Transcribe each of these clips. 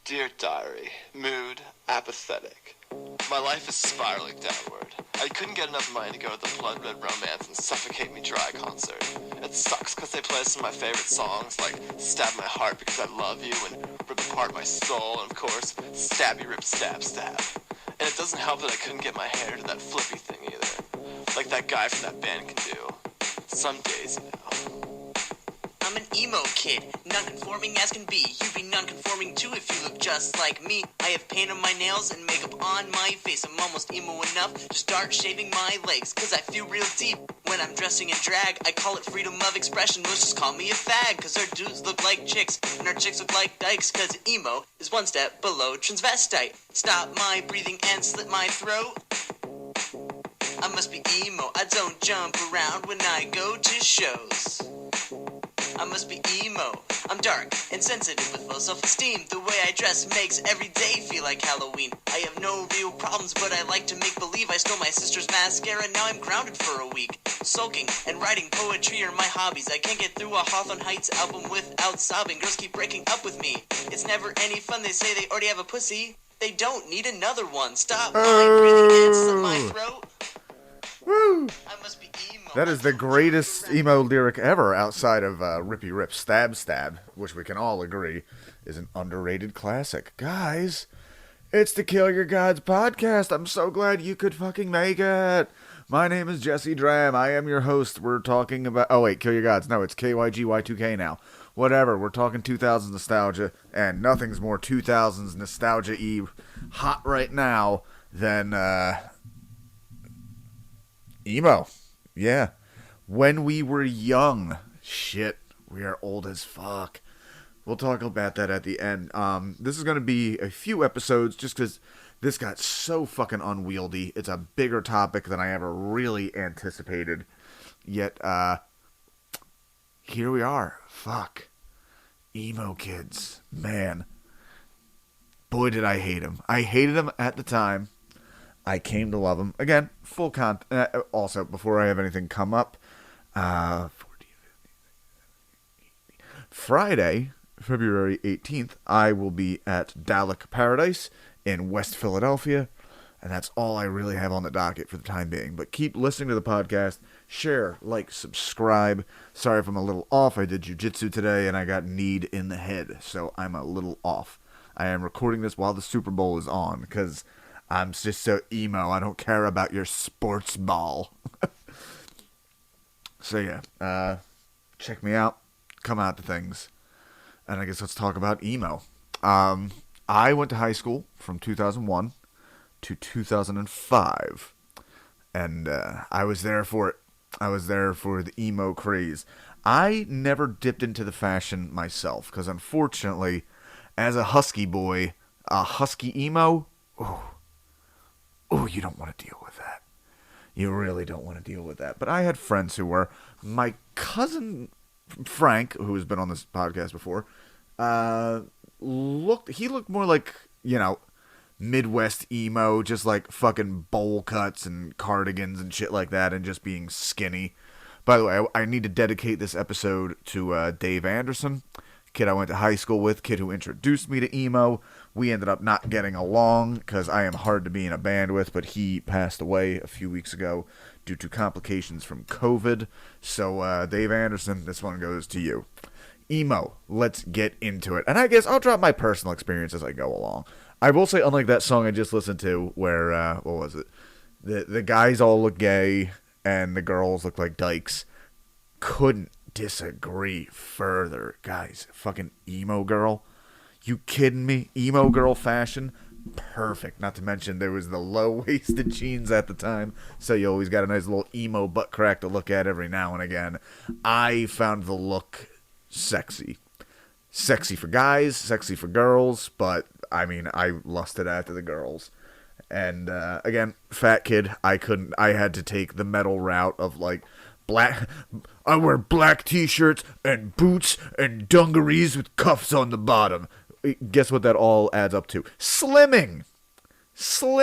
Dear Diary, mood apathetic. My life is spiraling downward. I couldn't get enough money to go to the Blood Red Romance and Suffocate Me Dry concert. It sucks because they play some of my favorite songs like Stab My Heart Because I Love You and Rip Apart My Soul and of course Stabby Rip Stab Stab. And it doesn't help that I couldn't get my hair to that flippy thing either. Like that guy from that band can do. Some days, you know. I'm an emo kid, non-conforming as can be. You be non-conforming too if you look just like me. I have paint on my nails and makeup on my face. I'm almost emo enough to start shaving my legs, cause I feel real deep when I'm dressing in drag. I call it freedom of expression, most just call me a fag. Cause our dudes look like chicks, and our chicks look like dykes. Cause emo is one step below transvestite. Stop my breathing and slit my throat. I must be emo, I don't jump around when I go to shows. I must be emo. I'm dark and sensitive with low self-esteem. The way I dress makes every day feel like Halloween. I have no real problems, but I like to make believe. I stole my sister's mascara, now I'm grounded for a week. Sulking and writing poetry are my hobbies. I can't get through a Hawthorne Heights album without sobbing. Girls keep breaking up with me. It's never any fun. They say they already have a pussy. They don't need another one. Stop my breathing and slit my throat. Woo! I must be emo. That is the greatest emo lyric ever outside of Rippy Rip Stab Stab, which we can all agree is an underrated classic. Guys, it's the Kill Your Gods podcast. I'm so glad you could fucking make it. My name is Jesse Dram. I am your host. We're talking about... Oh, wait, Kill Your Gods. No, it's KYGY2K now. Whatever. We're talking 2000s nostalgia, and nothing's more 2000s nostalgia-y hot right now than... emo. Yeah. When we were young. Shit. We are old as fuck. We'll talk about that at the end. This is going to be a few episodes just because this got so fucking unwieldy. It's a bigger topic than I ever really anticipated. Yet, here we are. Fuck. Emo kids. Man. Boy, did I hate them. I hated them at the time. I came to love them. Again, full content. Also, before I have anything come up, Friday, February 18th, I will be at Dalek Paradise in West Philadelphia, and that's all I really have on the docket for the time being. But keep listening to the podcast, share, like, subscribe. Sorry if I'm a little off. I did jiu-jitsu today, and I got kneed in the head, so I'm a little off. I am recording this while the Super Bowl is on, because... I'm just so emo. I don't care about your sports ball. So yeah, check me out. Come out to things. And I guess let's talk about emo. I went to high school from 2001 to 2005. And I was there for it. I was there for the emo craze. I never dipped into the fashion myself. Because unfortunately, as a husky boy, a husky emo... Oh, you don't want to deal with that. You really don't want to deal with that. But I had friends who were. My cousin Frank, who has been on this podcast before, looked more like, Midwest emo, just like fucking bowl cuts and cardigans and shit like that, and just being skinny. By the way, I need to dedicate this episode to Dave Anderson, kid I went to high school with, kid who introduced me to emo. We ended up not getting along because I am hard to be in a band with, but he passed away a few weeks ago due to complications from COVID. So, Dave Anderson, this one goes to you. Emo, let's get into it. And I guess I'll drop my personal experience as I go along. I will say, unlike that song I just listened to where, what was it? The guys all look gay and the girls look like dykes. Couldn't disagree further. Guys, fucking emo girl. You kidding me? Emo girl fashion? Perfect. Not to mention there was the low-waisted jeans at the time, so you always got a nice little emo butt crack to look at every now and again. I found the look sexy. Sexy for guys, sexy for girls, but, I mean, I lusted after the girls. And, again, fat kid, I had to take the metal route of, like, I wear black t-shirts and boots and dungarees with cuffs on the bottom. Guess what that all adds up to? Slimming. So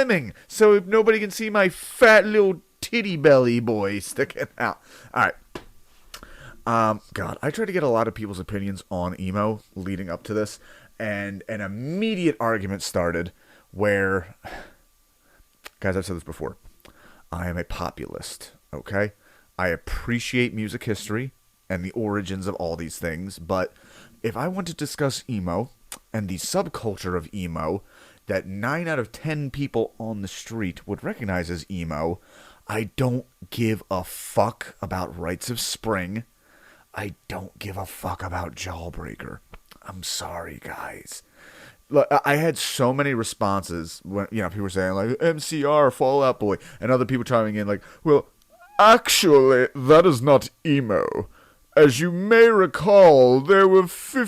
if nobody can see my fat little titty belly boy sticking out. Alright. God, I try to get a lot of people's opinions on emo leading up to this. and an immediate argument started where, guys, I've said this before, I am a populist, okay? I appreciate music history and the origins of all these things, but if I want to discuss emo and the subculture of emo that 9 out of 10 people on the street would recognize as emo, I don't give a fuck about Rites of Spring. I don't give a fuck about Jawbreaker. I'm sorry, guys. Look, I had so many responses when, people were saying, like, MCR, Fall Out Boy, and other people chiming in, like, well, actually, that is not emo. As you may recall, there was a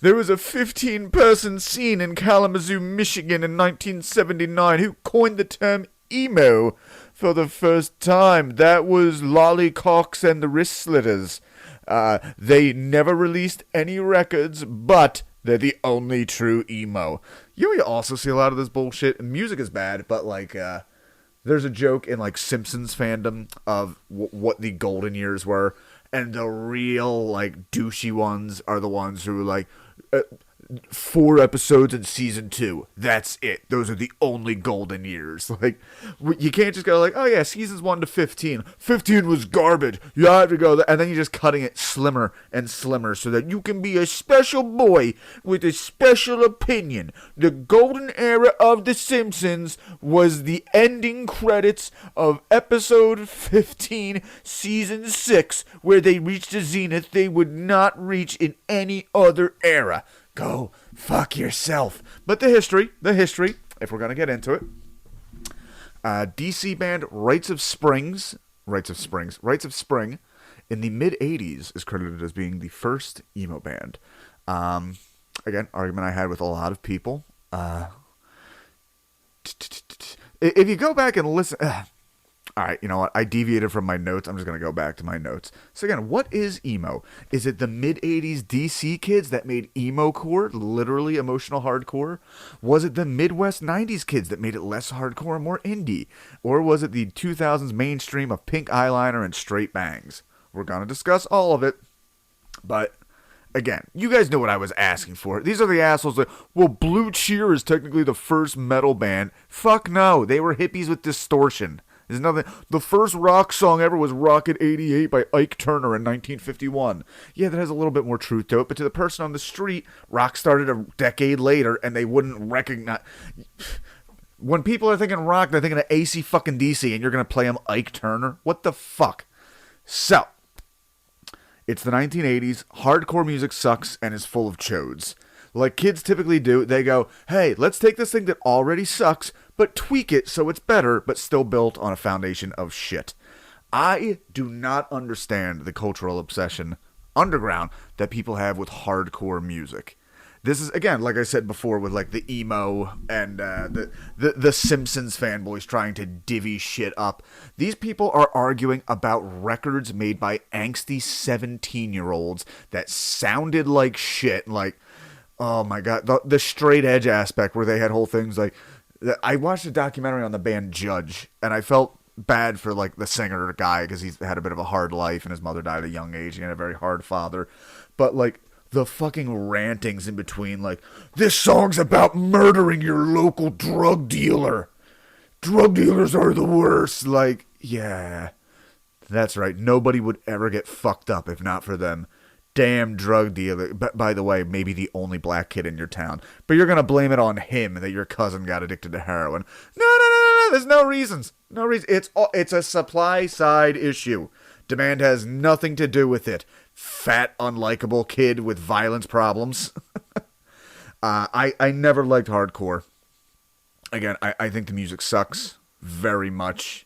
15-person scene in Kalamazoo, Michigan in 1979 who coined the term emo for the first time. That was Lollycocks and the Wrist Slitters. They never released any records, but they're the only true emo. You also see a lot of this bullshit. Music is bad, but, like, there's a joke in, like, Simpsons fandom of what the golden years were, and the real, like, douchey ones are the ones who, like, 4 episodes in season 2. That's it. Those are the only golden years. Like, you can't just go like, oh yeah, seasons 1 to 15. 15 was garbage. You have to go there. And then you're just cutting it slimmer and slimmer so that you can be a special boy with a special opinion. The golden era of The Simpsons was the ending credits of episode 15, season 6, where they reached a zenith they would not reach in any other era. Go fuck yourself. But the history, if we're going to get into it, DC band Rites of Spring, in the mid-'80s is credited as being the first emo band. Again, argument I had with a lot of people. If you go back and listen... All right, you know what? I deviated from my notes. I'm just going to go back to my notes. So again, what is emo? Is it the mid-'80s DC kids that made emo-core, literally emotional hardcore? Was it the Midwest 90s kids that made it less hardcore and more indie? Or was it the 2000s mainstream of pink eyeliner and straight bangs? We're going to discuss all of it. But again, you guys know what I was asking for. These are the assholes that, well, Blue Cheer is technically the first metal band. Fuck no, they were hippies with distortion. There's nothing. The first rock song ever was Rocket 88 by Ike Turner in 1951. Yeah, that has a little bit more truth to it, but to the person on the street, rock started a decade later, and they wouldn't recognize... When people are thinking rock, they're thinking of AC fucking DC, and you're going to play them Ike Turner? What the fuck? So, it's the 1980s, hardcore music sucks and is full of chodes. Like kids typically do, they go, hey, let's take this thing that already sucks, but tweak it so it's better, but still built on a foundation of shit. I do not understand the cultural obsession, underground, that people have with hardcore music. This is, again, like I said before, with like the emo and the Simpsons fanboys trying to divvy shit up. These people are arguing about records made by angsty 17-year-olds that sounded like shit, like... Oh my god, the straight edge aspect where they had whole things like... I watched a documentary on the band Judge, and I felt bad for like the singer guy because he's had a bit of a hard life and his mother died at a young age and he had a very hard father. But like the fucking rantings in between, like, this song's about murdering your local drug dealer. Drug dealers are the worst. Like, yeah, that's right. Nobody would ever get fucked up if not for them. Damn drug dealer. But by the way, maybe the only black kid in your town. But you're going to blame it on him that your cousin got addicted to heroin. No. There's no reasons. No reason. It's a supply side issue. Demand has nothing to do with it. Fat, unlikable kid with violence problems. I never liked hardcore. Again, I think the music sucks very much.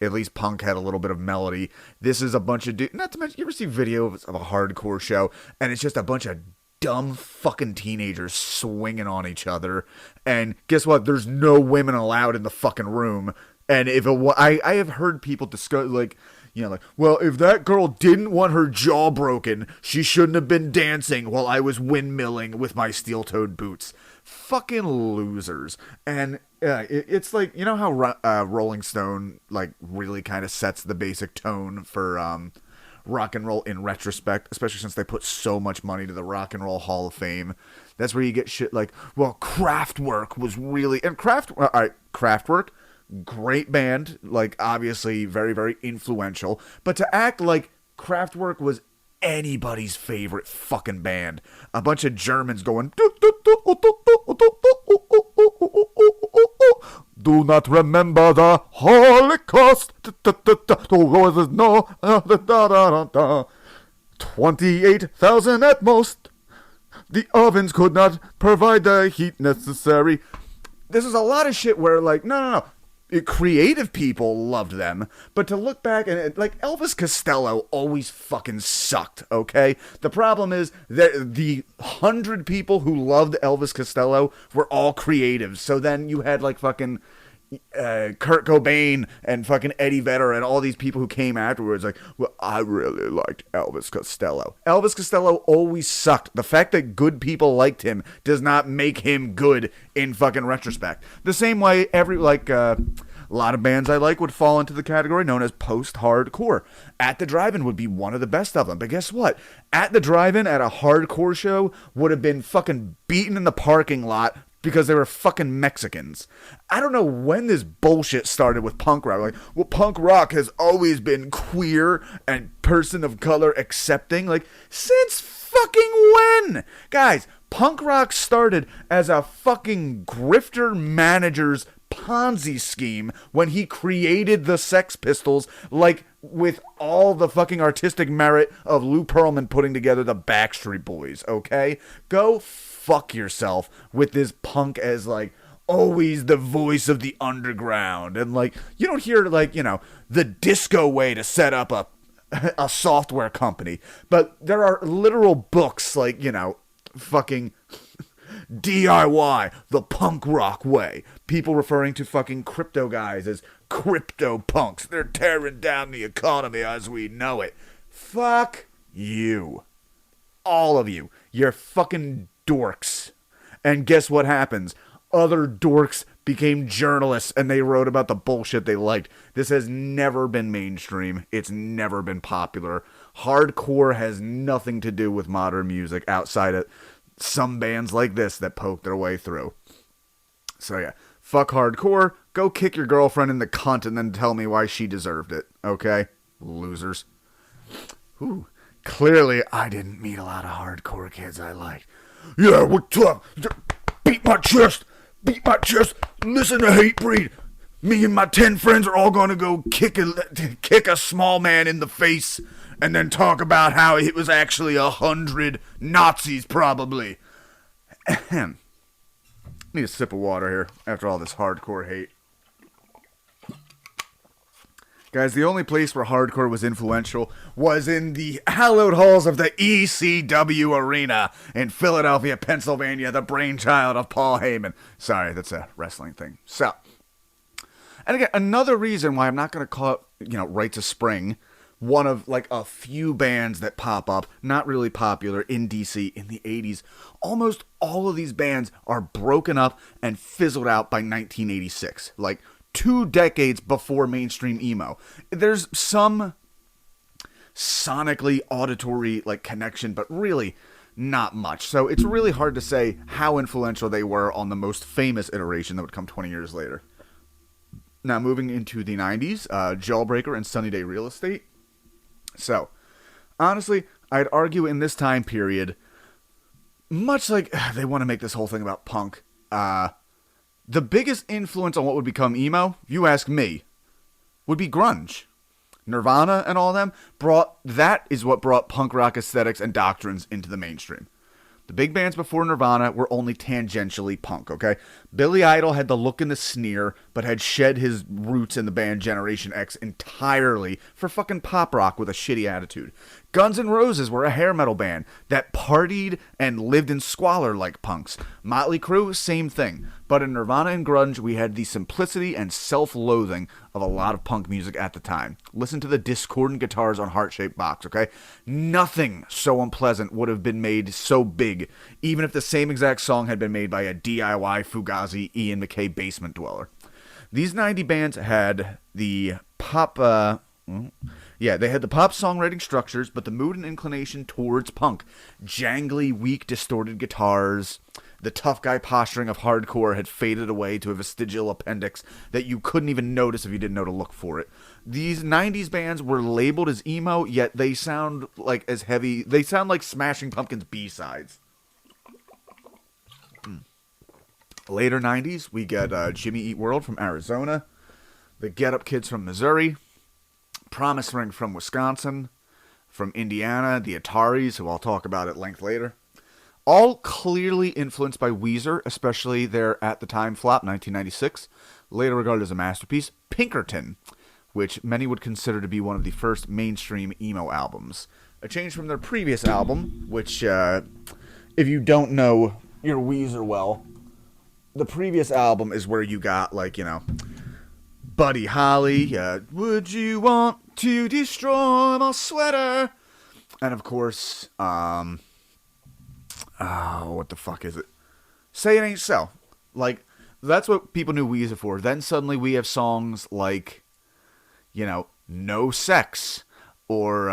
At least punk had a little bit of melody. This is a bunch of not to mention, you ever see videos of a hardcore show and it's just a bunch of dumb fucking teenagers swinging on each other, and guess what? There's no women allowed in the fucking room. And if I have heard people discuss, like, you know, like, well, if that girl didn't want her jaw broken, she shouldn't have been dancing while I was windmilling with my steel-toed boots. Fucking losers. And it's like, you know how Rolling Stone like really kind of sets the basic tone for rock and roll in retrospect, especially since they put so much money to the Rock and Roll Hall of Fame. That's where you get shit like, well, Kraftwerk was really... And Kraftwerk, great band, like, obviously very, very influential. But to act like Kraftwerk was anybody's favorite fucking band. A bunch of Germans going... Do not remember the Holocaust. 28,000 at most. The ovens could not provide the heat necessary. This is a lot of shit where, like, no. Creative people loved them, but to look back and, like, Elvis Costello always fucking sucked, okay? The problem is that the 100 people who loved Elvis Costello were all creatives, so then you had, like, fucking Kurt Cobain and fucking Eddie Vedder and all these people who came afterwards, like, well, I really liked Elvis Costello. Elvis Costello always sucked. The fact that good people liked him does not make him good in fucking retrospect. The same way a lot of bands I like would fall into the category known as post-hardcore. At the Drive-In would be one of the best of them. But guess what? At the Drive-In at a hardcore show would have been fucking beaten in the parking lot because they were fucking Mexicans. I don't know when this bullshit started with punk rock. Like, well, punk rock has always been queer and person of color accepting. Like, since fucking when? Guys, punk rock started as a fucking grifter manager's Ponzi scheme when he created the Sex Pistols, like, with all the fucking artistic merit of Lou Pearlman putting together the Backstreet Boys, okay? Go fuck yourself with this punk as, like, always the voice of the underground. And, like, you don't hear, like, you know, the disco way to set up a software company. But there are literal books, like, you know, fucking... DIY, the punk rock way. People referring to fucking crypto guys as crypto punks. They're tearing down the economy as we know it. Fuck you. All of you. You're fucking dorks. And guess what happens? Other dorks became journalists and they wrote about the bullshit they liked. This has never been mainstream. It's never been popular. Hardcore has nothing to do with modern music outside of some bands like this that poke their way through. So yeah, fuck hardcore. Go kick your girlfriend in the cunt and then tell me why she deserved it. Okay? Losers. Ooh. Clearly, I didn't meet a lot of hardcore kids I liked. Yeah, what's up? Beat my chest. Beat my chest. Listen to Hatebreed. Me and my 10 friends are all gonna go kick a small man in the face and then talk about how it was actually 100 Nazis, probably. Ahem. Need a sip of water here after all this hardcore hate. Guys, the only place where hardcore was influential was in the hallowed halls of the ECW Arena in Philadelphia, Pennsylvania, the brainchild of Paul Heyman. Sorry, that's a wrestling thing. So, and again, another reason why I'm not going to call it, Rites of Spring, one of, like, a few bands that pop up, not really popular in DC in the 80s. Almost all of these bands are broken up and fizzled out by 1986. Like, 2 decades before mainstream emo. There's some sonically auditory, like, connection, but really not much. So it's really hard to say how influential they were on the most famous iteration that would come 20 years later. Now, moving into the 90s, Jailbreaker and Sunny Day Real Estate. So, honestly, I'd argue in this time period, much like they want to make this whole thing about punk, the biggest influence on what would become emo, if you ask me, would be grunge. Nirvana and all of them that is what brought punk rock aesthetics and doctrines into the mainstream. The big bands before Nirvana were only tangentially punk, okay? Billy Idol had the look and the sneer, but had shed his roots in the band Generation X entirely for fucking pop rock with a shitty attitude. Guns N' Roses were a hair metal band that partied and lived in squalor like punks. Motley Crue, same thing. But in Nirvana and grunge, we had the simplicity and self-loathing of a lot of punk music at the time. Listen to the discordant guitars on Heart-Shaped Box, okay? Nothing so unpleasant would have been made so big, even if the same exact song had been made by a DIY Fugazi Ian MacKaye basement dweller. These 90 bands had the pop... Yeah, they had the pop songwriting structures, but the mood and inclination towards punk. Jangly, weak, distorted guitars. The tough guy posturing of hardcore had faded away to a vestigial appendix that you couldn't even notice if you didn't know to look for it. These 90s bands were labeled as emo, yet they sound like as heavy. They sound like Smashing Pumpkins B-sides. Later 90s, we get Jimmy Eat World from Arizona, the Get Up Kids from Missouri, Promise Ring from Wisconsin, from Indiana, the Ataris, who I'll talk about at length later. All clearly influenced by Weezer, especially their at the time flop, 1996, later regarded as a masterpiece, Pinkerton, which many would consider to be one of the first mainstream emo albums. A change from their previous album, which, if you don't know your Weezer well, the previous album is where you got, like, you know, Buddy Holly, Would You Want to Destroy My Sweater? And, of course, what the fuck is it? Say It Ain't So. Like, that's what people knew Weezer for. Then suddenly we have songs like, you know, No Sex, or,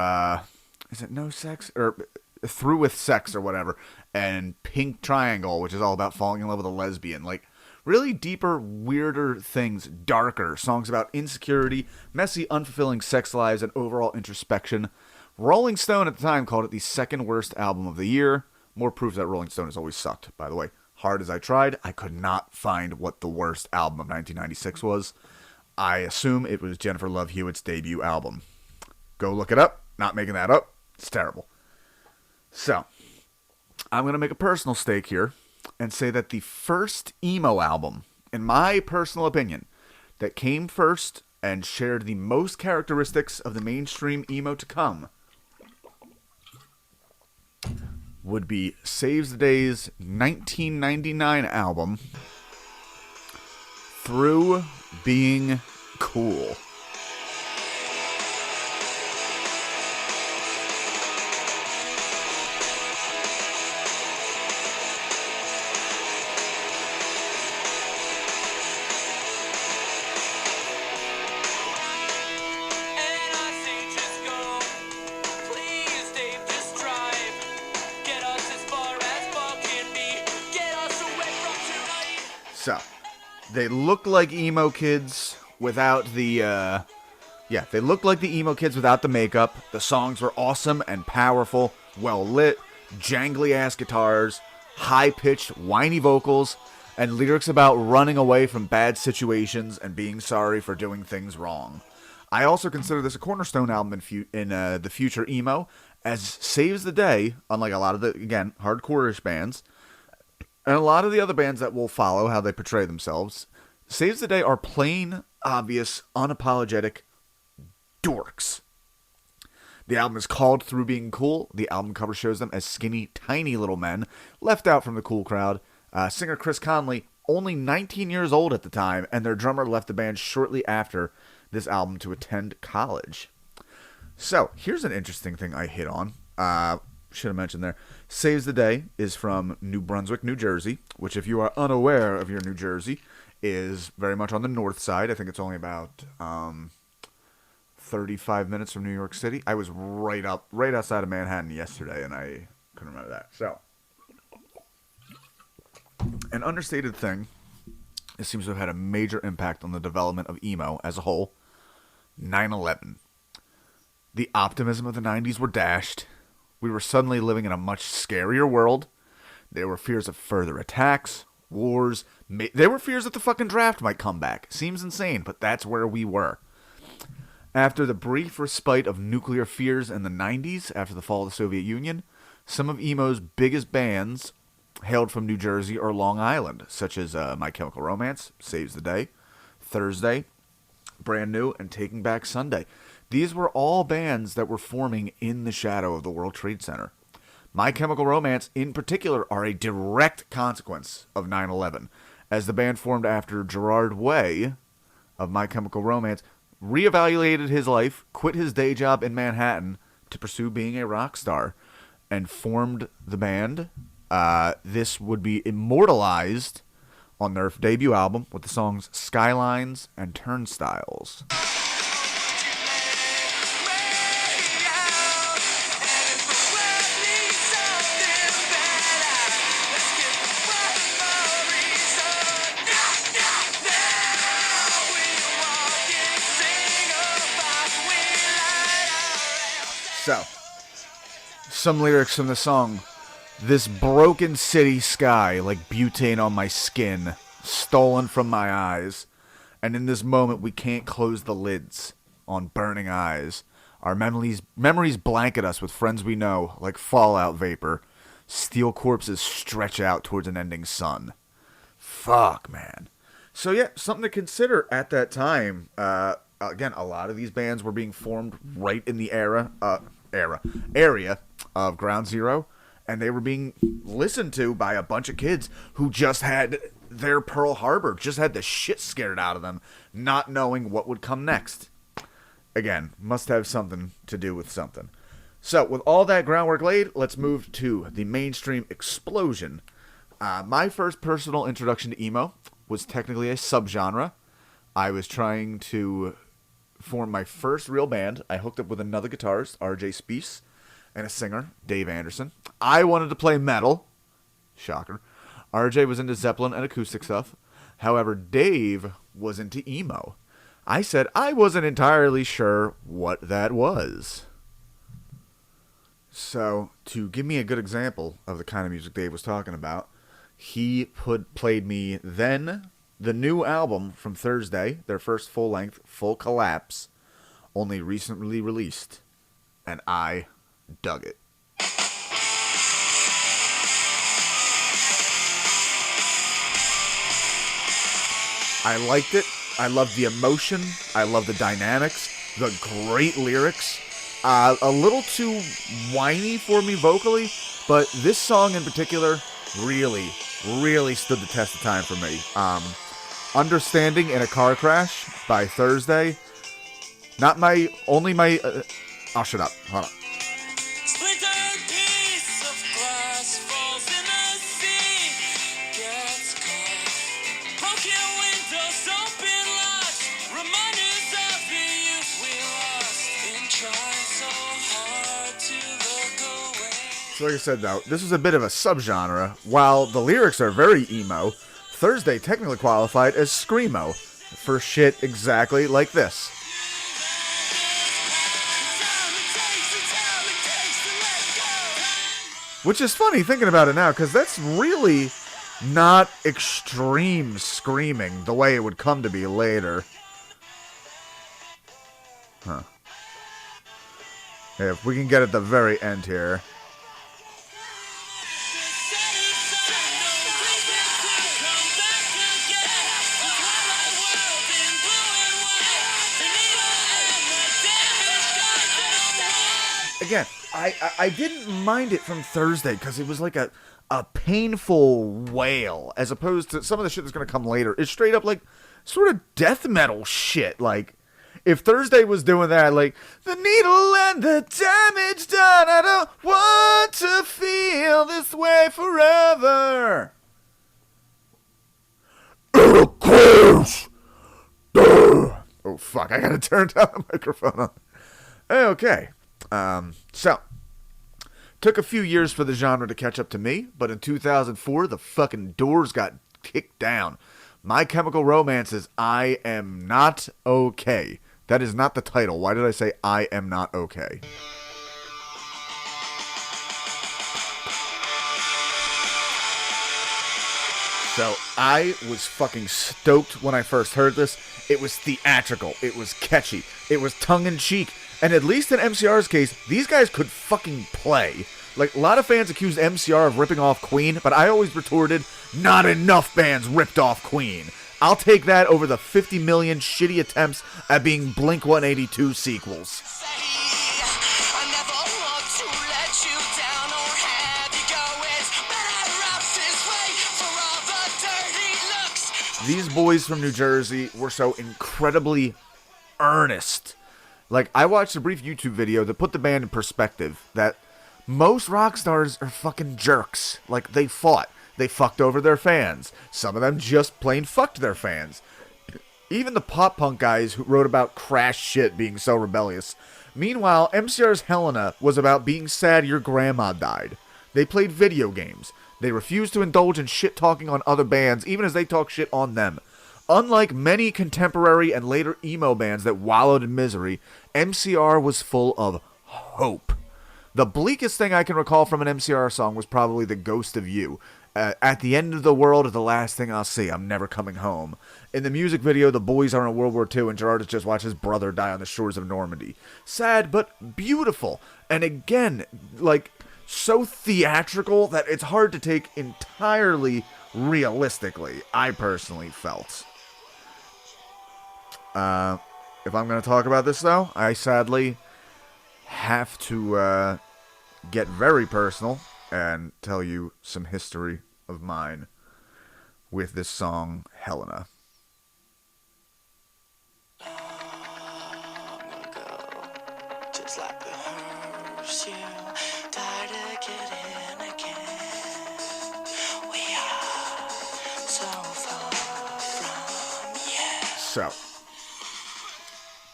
is it No Sex? Or Through With Sex, or whatever. And Pink Triangle, which is all about falling in love with a lesbian. Like, really deeper, weirder things, darker. Songs about insecurity, messy, unfulfilling sex lives, and overall introspection. Rolling Stone at the time called it the second worst album of the year. More proof that Rolling Stone has always sucked, by the way. Hard as I tried, I could not find what the worst album of 1996 was. I assume it was Jennifer Love Hewitt's debut album. Go look it up. Not making that up. It's terrible. So, I'm going to make a personal stake here and say that the first emo album, in my personal opinion, that came first and shared the most characteristics of the mainstream emo to come would be Saves the Day's 1999 album, Through Being Cool. So, they look like emo kids without the, they look like the emo kids without the makeup. The songs were awesome and powerful, well lit, jangly ass guitars, high pitched, whiny vocals, and lyrics about running away from bad situations and being sorry for doing things wrong. I also consider this a cornerstone album in the future emo, as Saves the Day, unlike a lot of the, again, hardcore-ish bands, and a lot of the other bands that will follow how they portray themselves, Saves the Day are plain, obvious, unapologetic dorks. The album is called Through Being Cool. The album cover shows them as skinny, tiny little men, left out from the cool crowd. Singer Chris Conley, only 19 years old at the time, and their drummer left the band shortly after this album to attend college. So, here's an interesting thing I hit on. Should have mentioned there. Saves the Day is from New Brunswick, New Jersey, which, if you are unaware of your New Jersey, is very much on the north side. I think it's only about 35 minutes from New York City. I was right outside of Manhattan yesterday, and I couldn't remember that. So, an understated thing, it seems to have had a major impact on the development of emo as a whole, 9/11. The optimism of the 90s were dashed. We were suddenly living in a much scarier world. There were fears of further attacks, wars. There were fears that the fucking draft might come back. Seems insane, but that's where we were. After the brief respite of nuclear fears in the 90s, after the fall of the Soviet Union, some of emo's biggest bands hailed from New Jersey or Long Island, such as My Chemical Romance, Saves the Day, Thursday, Brand New, and Taking Back Sunday. These were all bands that were forming in the shadow of the World Trade Center. My Chemical Romance, in particular, are a direct consequence of 9/11, as the band formed after Gerard Way of My Chemical Romance reevaluated his life, quit his day job in Manhattan to pursue being a rock star, and formed the band. This would be immortalized on their debut album with the songs Skylines and Turnstiles. So, some lyrics from the song. This broken city sky, like butane on my skin, stolen from my eyes. And in this moment, we can't close the lids on burning eyes. Our memories blanket us with friends we know, like fallout vapor. Steel corpses stretch out towards an ending sun. Fuck, man. So yeah, something to consider at that time. Again, a lot of these bands were being formed right in the area of Ground Zero, and they were being listened to by a bunch of kids who just had their Pearl Harbor, just had the shit scared out of them, not knowing what would come next. Again, must have something to do with something. So, with all that groundwork laid, let's move to the mainstream explosion. My first personal introduction to emo was technically a subgenre. I was trying to form my first real band. I hooked up with another guitarist, RJ Speece, and a singer, Dave Anderson. I wanted to play metal. Shocker. RJ was into Zeppelin and acoustic stuff. However, Dave was into emo. I said I wasn't entirely sure what that was. So, to give me a good example of the kind of music Dave was talking about, he played me then the new album from Thursday, their first full-length, Full Collapse, only recently released, and I dug it. I liked it. I loved the emotion. I loved the dynamics. The great lyrics. A little too whiny for me vocally, but this song in particular really, really stood the test of time for me. Understanding in a Car Crash by Thursday. Not my, only my, I'll shut up. Hold on. So like I said, though, this is a bit of a subgenre. While the lyrics are very emo, Thursday technically qualified as screamo for shit exactly like this. Which is funny thinking about it now, because that's really not extreme screaming the way it would come to be later. Huh. If we can get at the very end here. Again, I didn't mind it from Thursday because it was like a painful wail as opposed to some of the shit that's going to come later. It's straight up like sort of death metal shit. Like, if Thursday was doing that, like, the needle and the damage done, I don't want to feel this way forever. Oh, fuck, I gotta turn down the microphone on. Okay. So, took a few years for the genre to catch up to me, but in 2004, the fucking doors got kicked down. My Chemical Romance's I Am Not Okay. That is not the title. Why did I say I Am Not Okay? So, I was fucking stoked when I first heard this. It was theatrical. It was catchy. It was tongue-in-cheek. And at least in MCR's case, these guys could fucking play. Like, a lot of fans accused MCR of ripping off Queen, but I always retorted, not enough bands ripped off Queen. I'll take that over the 50 million shitty attempts at being Blink-182 sequels. These boys from New Jersey were so incredibly earnest. Like, I watched a brief YouTube video that put the band in perspective, that most rock stars are fucking jerks. Like, they fought. They fucked over their fans. Some of them just plain fucked their fans. Even the pop-punk guys who wrote about crass shit being so rebellious. Meanwhile, MCR's Helena was about being sad your grandma died. They played video games. They refused to indulge in shit-talking on other bands, even as they talk shit on them. Unlike many contemporary and later emo bands that wallowed in misery, MCR was full of hope. The bleakest thing I can recall from an MCR song was probably The Ghost of You. At the end of the world is the last thing I'll see. I'm never coming home. In the music video, the boys are in World War II, and Gerard has just watched his brother die on the shores of Normandy. Sad, but beautiful. And again, like, so theatrical that it's hard to take entirely realistically, I personally felt. If I'm going to talk about this, though, I sadly have to get very personal and tell you some history of mine with this song, Helena. Long ago, just like the hearse, you died again and again. We are so far from you.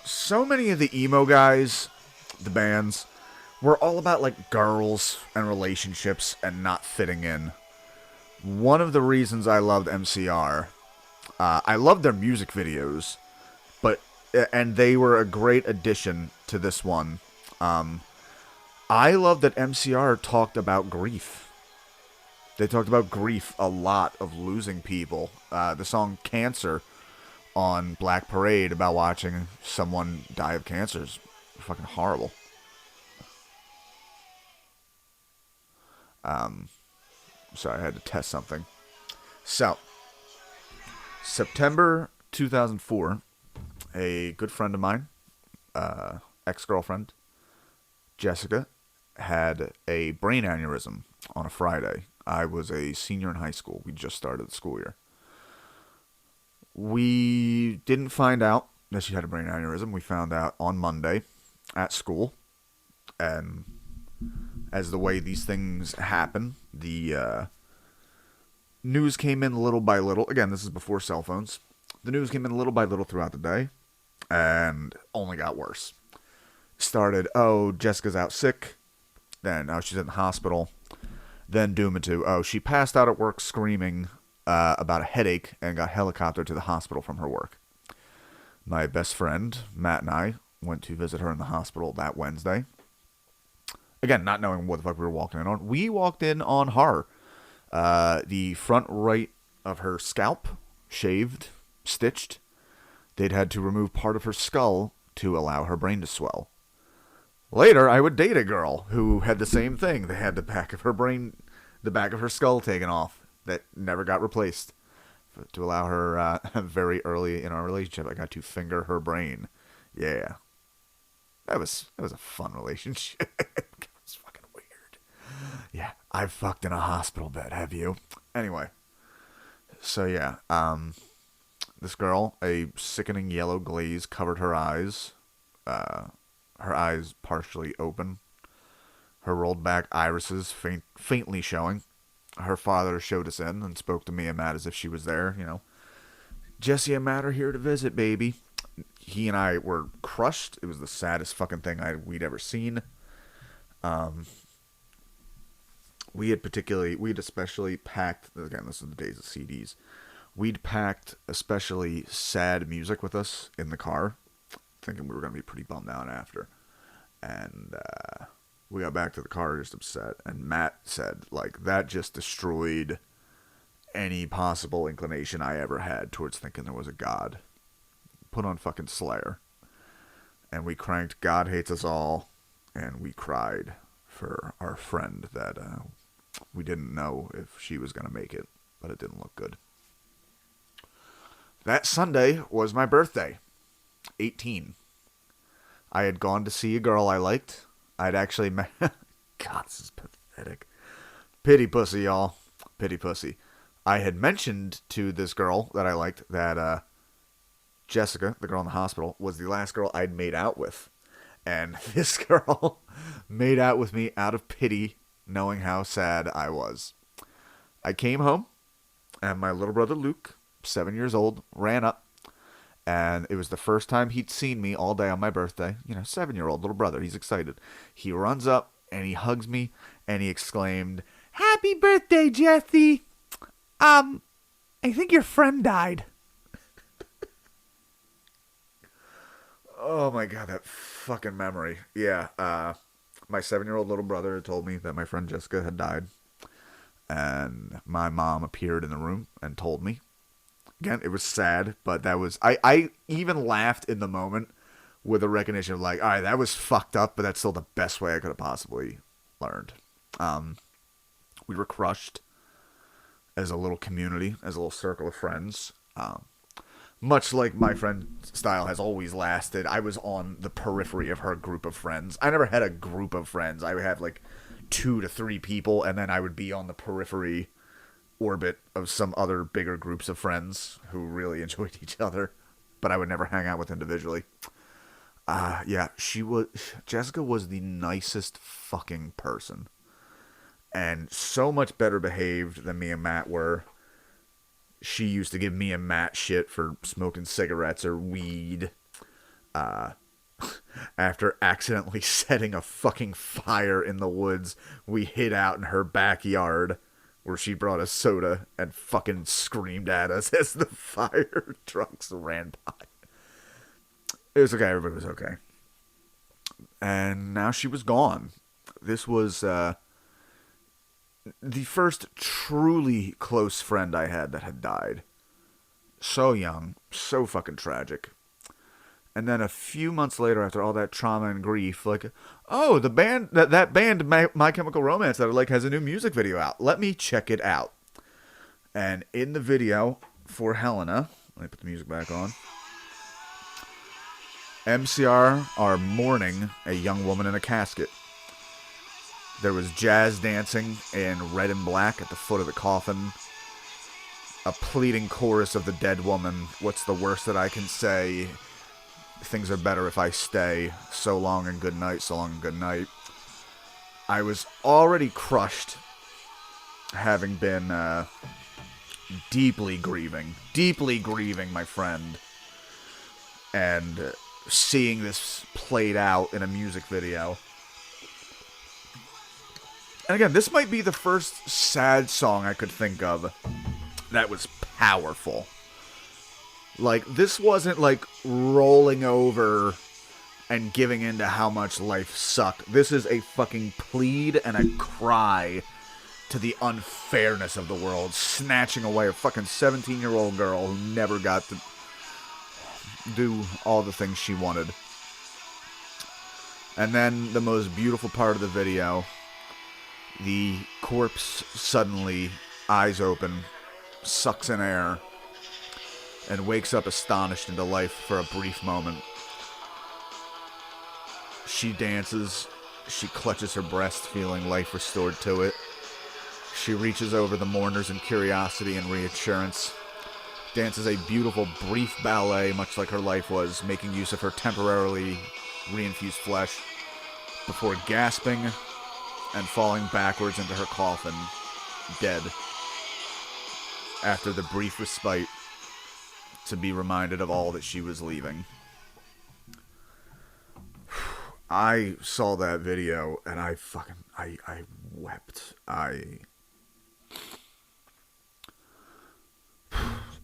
So many of the emo guys, the bands, were all about like girls and relationships and not fitting in. One of the reasons I loved MCR, I loved their music videos, and they were a great addition to this one. I love that MCR talked about grief. They talked about grief a lot, of losing people. The song Cancer on Black Parade, about watching someone die of cancer, is fucking horrible. Sorry, I had to test something. So, September 2004, a good friend of mine, ex-girlfriend, Jessica, had a brain aneurysm on a Friday. I was a senior in high school. We just started the school year. We didn't find out that she had a brain aneurysm. We found out on Monday at school. And as the way these things happen, the news came in little by little. Again, this is before cell phones. The news came in little by little throughout the day, and only got worse. Started, oh, Jessica's out sick. Then, oh, she's in the hospital. Then doom into, oh, she passed out at work screaming about a headache and got helicoptered to the hospital from her work. My best friend, Matt, and I went to visit her in the hospital that Wednesday. Again, not knowing what the fuck we were walking in on. We walked in on her. The front right of her scalp, shaved, stitched. They'd had to remove part of her skull to allow her brain to swell. Later, I would date a girl who had the same thing. They had the back of her skull taken off that never got replaced to allow her, very early in our relationship, I got to finger her brain. Yeah. That was a fun relationship. It was fucking weird. Yeah, I've fucked in a hospital bed, have you? Anyway. So yeah, this girl, a sickening yellow glaze covered her eyes. Her eyes partially open. Her rolled back irises faintly showing. Her father showed us in and spoke to me and Matt as if she was there, you know. Jesse and Matt are here to visit, baby. He and I were crushed. It was the saddest fucking thing we'd ever seen. We had especially packed, again, this is the days of CDs. We'd packed especially sad music with us in the car, thinking we were going to be pretty bummed out after. And we got back to the car just upset. And Matt said, like, that just destroyed any possible inclination I ever had towards thinking there was a God. Put on fucking Slayer. And we cranked God Hates Us All. And we cried for our friend that we didn't know if she was going to make it. But it didn't look good. That Sunday was my birthday. 18. I had gone to see a girl I liked. I'd actually met... God, this is pathetic. Pity pussy, y'all. Pity pussy. I had mentioned to this girl that I liked that Jessica, the girl in the hospital, was the last girl I'd made out with. And this girl made out with me out of pity, knowing how sad I was. I came home, and my little brother Luke, 7 years old, ran up. And it was the first time he'd seen me all day on my birthday. You know, 7-year-old little brother. He's excited. He runs up and he hugs me and he exclaimed, "Happy birthday, Jesse! I think your friend died." Oh my god, that fucking memory. Yeah, My 7-year-old little brother had told me that my friend Jessica had died. And my mom appeared in the room and told me. Again, it was sad, but that was... I even laughed in the moment with a recognition of like, all right, that was fucked up, but that's still the best way I could have possibly learned. We were crushed as a little community, as a little circle of friends. Much like my friend's style has always lasted, I was on the periphery of her group of friends. I never had a group of friends. I would have like 2 to 3 people, and then I would be on the periphery orbit of some other bigger groups of friends who really enjoyed each other, but I would never hang out with individually. Yeah, Jessica was the nicest fucking person. And so much better behaved than me and Matt were. She used to give me and Matt shit for smoking cigarettes or weed. After accidentally setting a fucking fire in the woods, we hid out in her backyard where she brought us soda and fucking screamed at us as the fire trucks ran by. It was okay, everybody was okay. And now she was gone. This was the first truly close friend I had that had died. So young, so fucking tragic. And then a few months later, after all that trauma and grief, like, oh, the band, that band, My Chemical Romance, that I like, has a new music video out. Let me check it out. And in the video for Helena, let me put the music back on. MCR are mourning a young woman in a casket. There was jazz dancing in red and black at the foot of the coffin. A pleading chorus of the dead woman. What's the worst that I can say? Things are better if I stay. So long and good night, so long and good night. I was already crushed, having been deeply grieving my friend. And seeing this played out in a music video. And again, this might be the first sad song I could think of that was powerful. Like, this wasn't like rolling over and giving into how much life sucked. This is a fucking plead and a cry to the unfairness of the world, snatching away a fucking 17-year-old girl who never got to do all the things she wanted. And then the most beautiful part of the video, the corpse suddenly, eyes open, sucks in air, and wakes up astonished into life for a brief moment. She dances, she clutches her breast, feeling life restored to it. She reaches over the mourners in curiosity and reassurance, dances a beautiful, brief ballet, much like her life was, making use of her temporarily reinfused flesh, before gasping and falling backwards into her coffin, dead, after the brief respite to be reminded of all that she was leaving. I saw that video and I wept.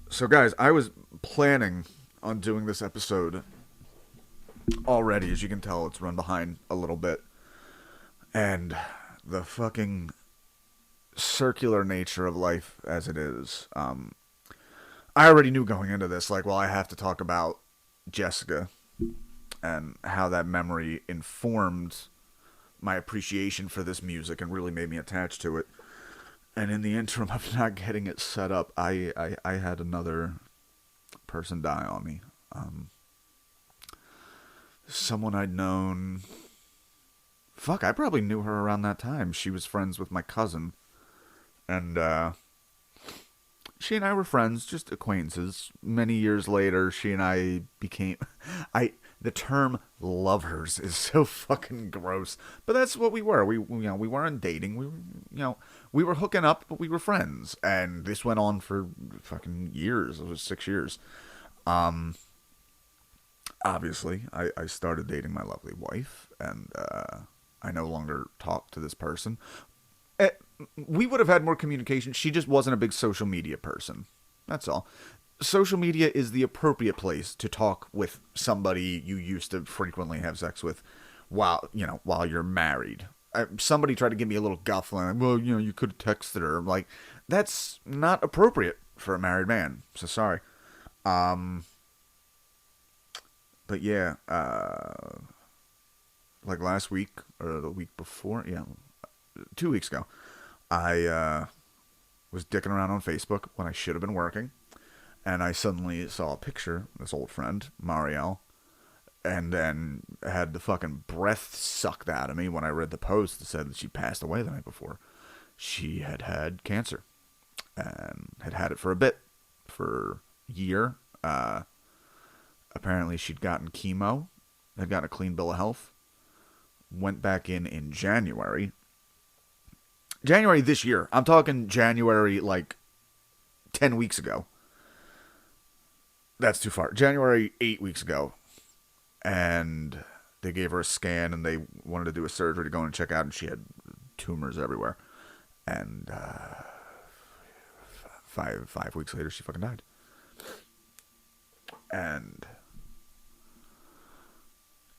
So guys, I was planning on doing this episode already. As you can tell, it's run behind a little bit. And the fucking circular nature of life as it is. I already knew going into this, like, well, I have to talk about Jessica and how that memory informed my appreciation for this music and really made me attached to it. And in the interim of not getting it set up, I had another person die on me. Someone I'd known... Fuck, I probably knew her around that time. She was friends with my cousin. And, she and I were friends, just acquaintances. Many years later, she and I became... The term lovers is so fucking gross. But that's what we were. We weren't dating. We were hooking up, but we were friends. And this went on for fucking years. It was 6 years. Obviously, I started dating my lovely wife. And, I no longer talk to this person. We would have had more communication. She just wasn't a big social media person. That's all. Social media is the appropriate place to talk with somebody you used to frequently have sex with while you're married. Somebody tried to give me a little guff, like, well, you could have texted her. I'm like, that's not appropriate for a married man. So sorry. But yeah, like last week or the week before, 2 weeks ago, I was dicking around on Facebook when I should have been working, and I suddenly saw a picture of this old friend, Marielle, and then had the fucking breath sucked out of me when I read the post that said that she passed away the night before. She had had cancer, and had had it for a bit, for a year. Apparently she'd gotten chemo, had gotten a clean bill of health, went back in January this year. I'm talking January, like 10 weeks ago. That's too far. January 8 weeks ago. And they gave her a scan, and they wanted to do a surgery to go and check out, and she had tumors everywhere. And 5 weeks later, she fucking died. And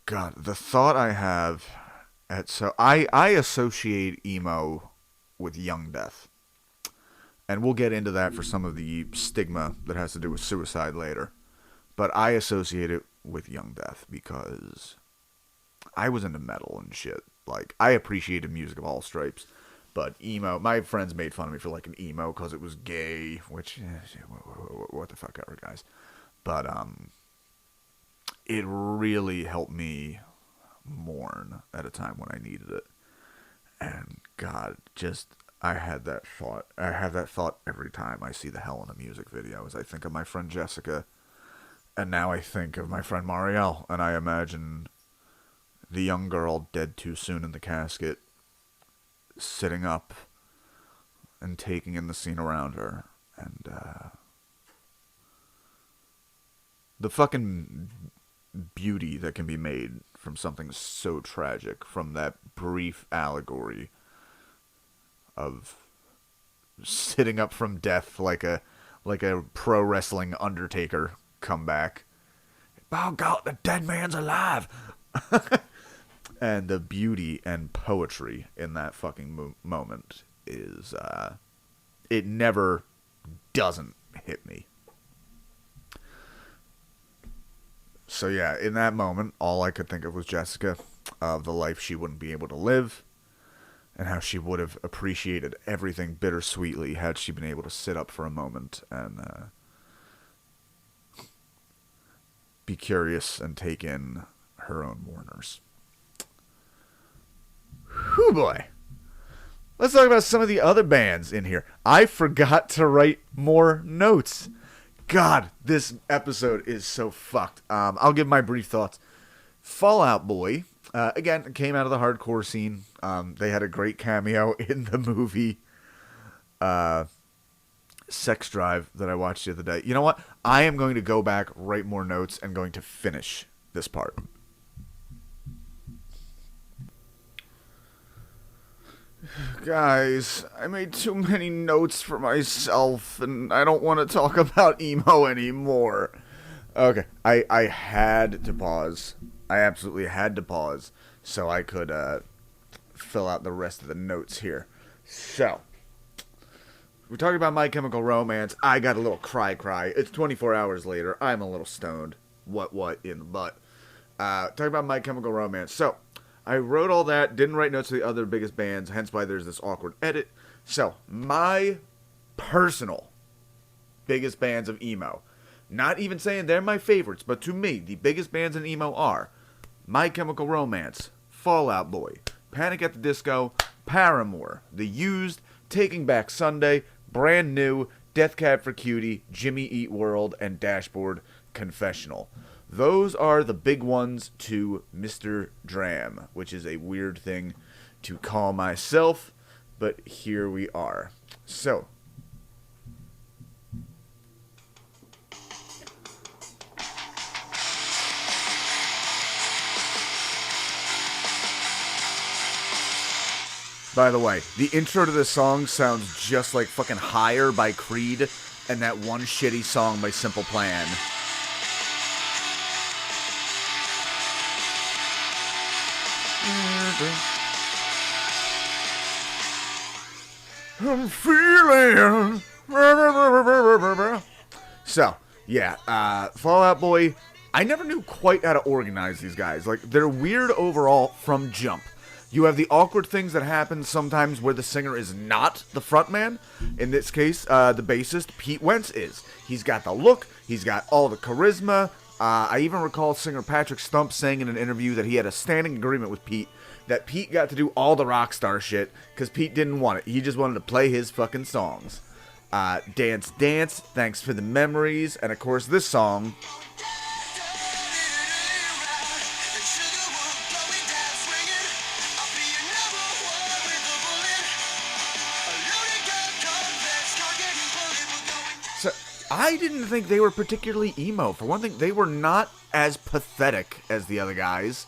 God, the thought I have I associate emo with young death. And we'll get into that for some of the stigma that has to do with suicide later. But I associate it with young death because I was into metal and shit. Like, I appreciated music of all stripes. But emo, my friends made fun of me for like an emo because it was gay, which, what the fuck ever, guys. But, it really helped me mourn at a time when I needed it. And God, I had that thought. I have that thought every time I see the Hell in a Music videos. I think of my friend Jessica, and now I think of my friend Marielle, and I imagine the young girl dead too soon in the casket, sitting up and taking in the scene around her, and the fucking beauty that can be made from something so tragic, from that brief allegory of sitting up from death like a pro wrestling Undertaker comeback. Oh God, the dead man's alive. And the beauty and poetry in that fucking moment is it never doesn't hit me. So yeah, in that moment, all I could think of was Jessica, of the life she wouldn't be able to live, and how she would have appreciated everything bittersweetly had she been able to sit up for a moment and be curious and take in her own mourners. Whew, boy. Let's talk about some of the other bands in here. I forgot to write more notes. God, this episode is so fucked. I'll give my brief thoughts. Fall Out Boy, again, came out of the hardcore scene. They had a great cameo in the movie Sex Drive that I watched the other day. You know what? I am going to go back, write more notes, and going to finish this part. Guys, I made too many notes for myself, and I don't want to talk about emo anymore. Okay, I had to pause. I absolutely had to pause so I could fill out the rest of the notes here. So, we're talking about My Chemical Romance. I got a little cry. It's 24 hours later. I'm a little stoned. What in the butt? Talking about My Chemical Romance. So, I wrote all that, didn't write notes to the other biggest bands, hence why there's this awkward edit. So, my personal biggest bands of emo. Not even saying they're my favorites, but to me, the biggest bands in emo are My Chemical Romance, Fall Out Boy, Panic at the Disco, Paramore, The Used, Taking Back Sunday, Brand New, Death Cab for Cutie, Jimmy Eat World, and Dashboard Confessional. Those are the big ones to Mr. Dram, which is a weird thing to call myself, but here we are. So, by the way, the intro to this song sounds just like fucking Higher by Creed and that one shitty song by Simple Plan. I'm feeling. So, yeah, Fall Out Boy, I never knew quite how to organize these guys. Like, they're weird overall from jump. You have the awkward things that happen sometimes where the singer is not the frontman. In this case, the bassist, Pete Wentz, is. He's got the look, he's got all the charisma. I even recall singer Patrick Stump saying in an interview that he had a standing agreement with Pete that Pete got to do all the rock star shit because Pete didn't want it. He just wanted to play his fucking songs. Dance, Dance, Thanks for the Memories, and of course this song. So, I didn't think they were particularly emo. For one thing, they were not as pathetic as the other guys.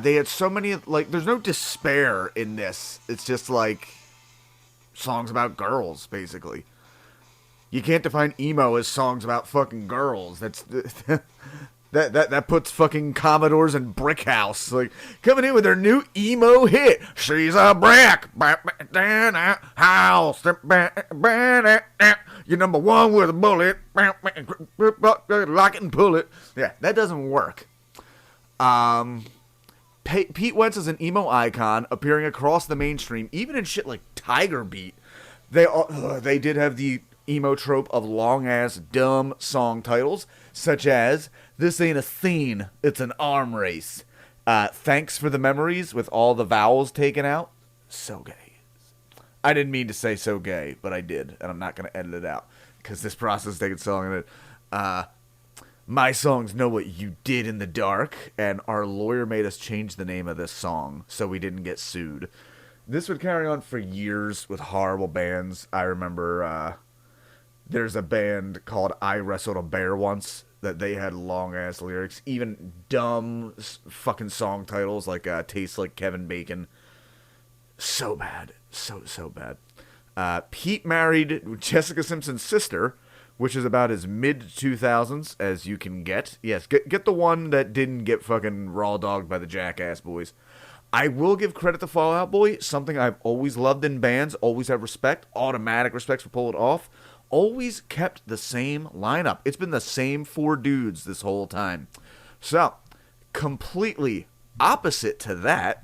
They had so many, like, there's no despair in this. It's just, like, songs about girls, basically. You can't define emo as songs about fucking girls. That's, that puts fucking Commodores in Brick House. Like, coming in with their new emo hit. She's a brick. House. You're number one with a bullet. Lock it and pull it. Yeah, that doesn't work. Pete Wentz is an emo icon appearing across the mainstream, even in shit like Tiger Beat. They did have the emo trope of long-ass, dumb song titles, such as This Ain't a Scene, It's an Arm Race. Thanks for the Memories, with all the vowels taken out. So gay. I didn't mean to say so gay, but I did, and I'm not going to edit it out, because this process is taking so long. My songs Know What You Did in the Dark, and our lawyer made us change the name of this song so we didn't get sued. This would carry on for years with horrible bands. I remember there's a band called I Wrestled a Bear Once that they had long-ass lyrics, even dumb fucking song titles like Tastes Like Kevin Bacon. So bad. So bad. Pete married Jessica Simpson's sister, which is about as mid-2000s as you can get. Yes, get the one that didn't get fucking raw dogged by the Jackass boys. I will give credit to Fall Out Boy, something I've always loved in bands, always have respect, automatic respect for pull it off, always kept the same lineup. It's been the same four dudes this whole time. So, completely opposite to that,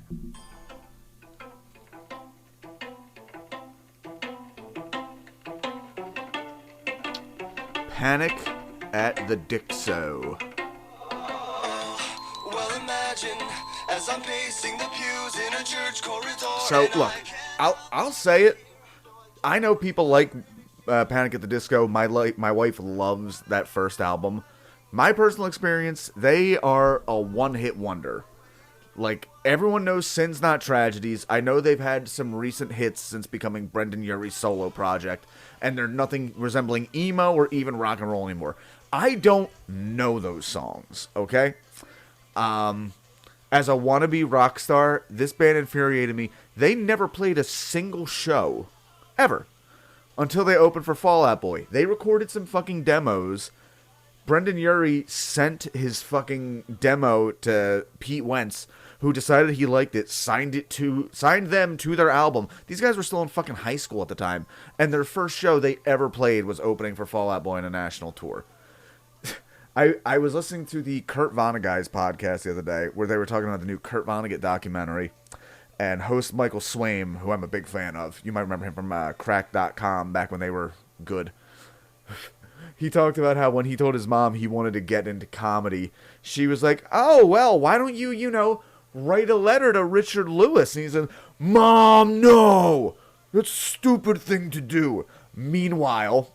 Panic at the Dixo. Well, imagine as I'm pacing the pews in a church corridor. So look, I'll say it. I know people like Panic at the Disco. My wife loves that first album. My personal experience, they are a one-hit wonder. Like, everyone knows Sins Not Tragedies. I know they've had some recent hits since becoming Brendan Urie's solo project, and they're nothing resembling emo or even rock and roll anymore. I don't know those songs, okay? As a wannabe rock star, this band infuriated me. They never played a single show, ever, until they opened for Fall Out Boy. They recorded some fucking demos. Brendan Urie sent his fucking demo to Pete Wentz, who decided he liked it, signed them to their album. These guys were still in fucking high school at the time, and their first show they ever played was opening for Fall Out Boy on a national tour. I was listening to the Kurt Vonnegut's podcast the other day, where they were talking about the new Kurt Vonnegut documentary, and host Michael Swaim, who I'm a big fan of. You might remember him from Crack.com back when they were good. He talked about how when he told his mom he wanted to get into comedy, she was like, oh, well, why don't you, write a letter to Richard Lewis? And he said, Mom, no! That's a stupid thing to do. Meanwhile,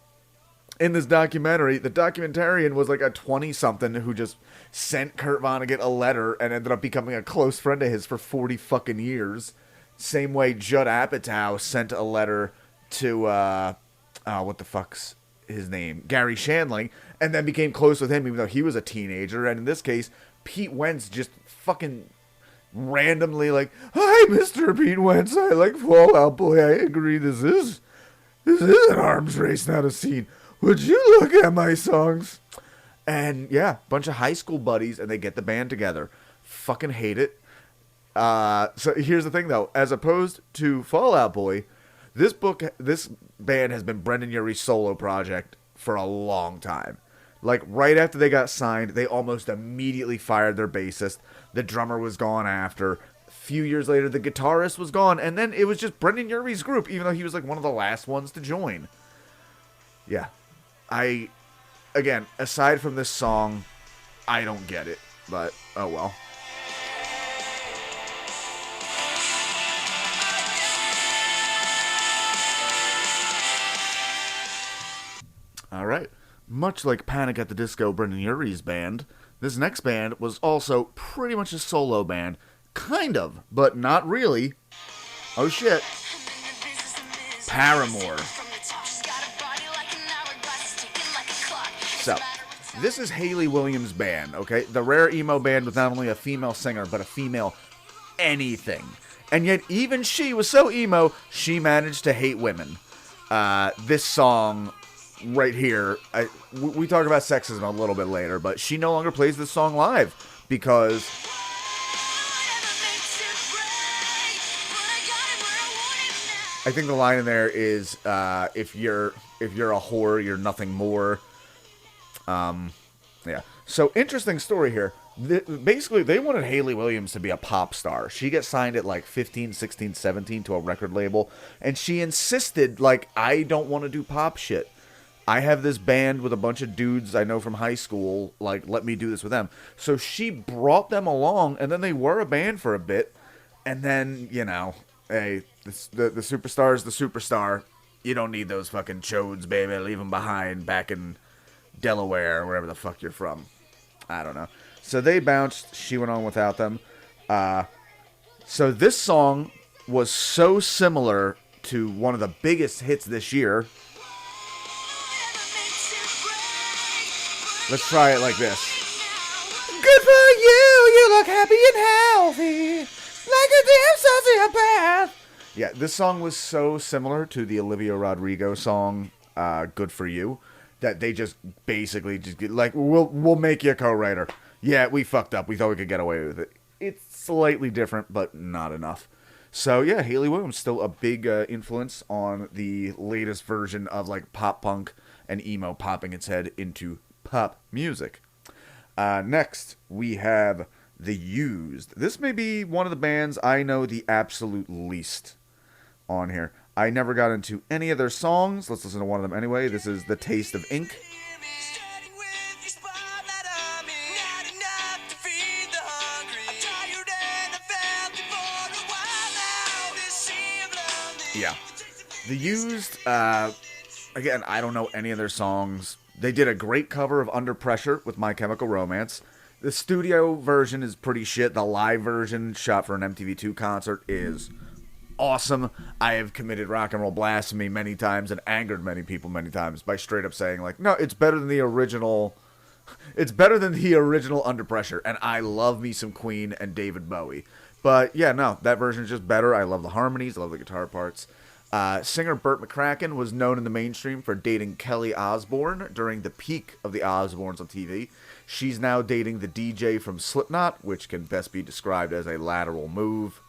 in this documentary, the documentarian was like a 20-something who just sent Kurt Vonnegut a letter and ended up becoming a close friend of his for 40 fucking years. Same way Judd Apatow sent a letter to, what the fuck's his name? Gary Shandling, and then became close with him even though he was a teenager. And in this case, Pete Wentz just fucking randomly like, hi, Mr. Pete Wentz, I like Fall Out Boy. I agree this is an arms race, not a scene. Would you look at my songs? And yeah, bunch of high school buddies, and they get the band together. Fucking hate it. So here's the thing, though. As opposed to Fall Out Boy, this band has been Brendan Urie's solo project for a long time. Like, right after they got signed, they almost immediately fired their bassist. The drummer was gone after. A few years later, the guitarist was gone. And then it was just Brendan Urie's group, even though he was, like, one of the last ones to join. Yeah. Again, aside from this song, I don't get it. But, oh well. Alright. Much like Panic at the Disco, Brendan Urie's band, this next band was also pretty much a solo band. Kind of, but not really. Oh shit. Paramore. So, this is Hayley Williams' band, okay? The rare emo band with not only a female singer, but a female anything. And yet, even she was so emo, she managed to hate women. This song right here, we talk about sexism a little bit later, but she no longer plays this song live because I think the line in there is if you're a whore, you're nothing more. Yeah. So interesting story here. Basically, they wanted Hayley Williams to be a pop star. She gets signed at like 15, 16, 17 to a record label, and she insisted, like, I don't want to do pop shit. I have this band with a bunch of dudes I know from high school. Like, let me do this with them. So she brought them along, and then they were a band for a bit. And then, you know, hey, the superstar is the superstar. You don't need those fucking chodes, baby. Leave them behind back in Delaware or wherever the fuck you're from. I don't know. So they bounced. She went on without them. So this song was so similar to one of the biggest hits this year. Let's try it like this. Good for you, you look happy and healthy, like a damn sociopath. Yeah, this song was so similar to the Olivia Rodrigo song, Good for You, that they just basically just get, like, we'll make you a co-writer. Yeah, we fucked up. We thought we could get away with it. It's slightly different, but not enough. So yeah, Hayley Williams still a big influence on the latest version of like pop punk and emo popping its head into pop music. Next, we have The Used. This may be one of the bands I know the absolute least on here. I never got into any of their songs. Let's listen to one of them anyway. This is The Taste of Ink. Yeah. The Used, again, I don't know any of their songs. They did a great cover of Under Pressure with My Chemical Romance. The studio version is pretty shit. The live version, shot for an MTV2 concert, is awesome. I have committed rock and roll blasphemy many times and angered many people many times by straight up saying, like, no, it's better than the original. It's better than the original Under Pressure. And I love me some Queen and David Bowie. But yeah, no, that version is just better. I love the harmonies. I love the guitar parts. Singer Burt McCracken was known in the mainstream for dating Kelly Osbourne during the peak of the Osbournes on TV. She's now dating the DJ from Slipknot, which can best be described as a lateral move.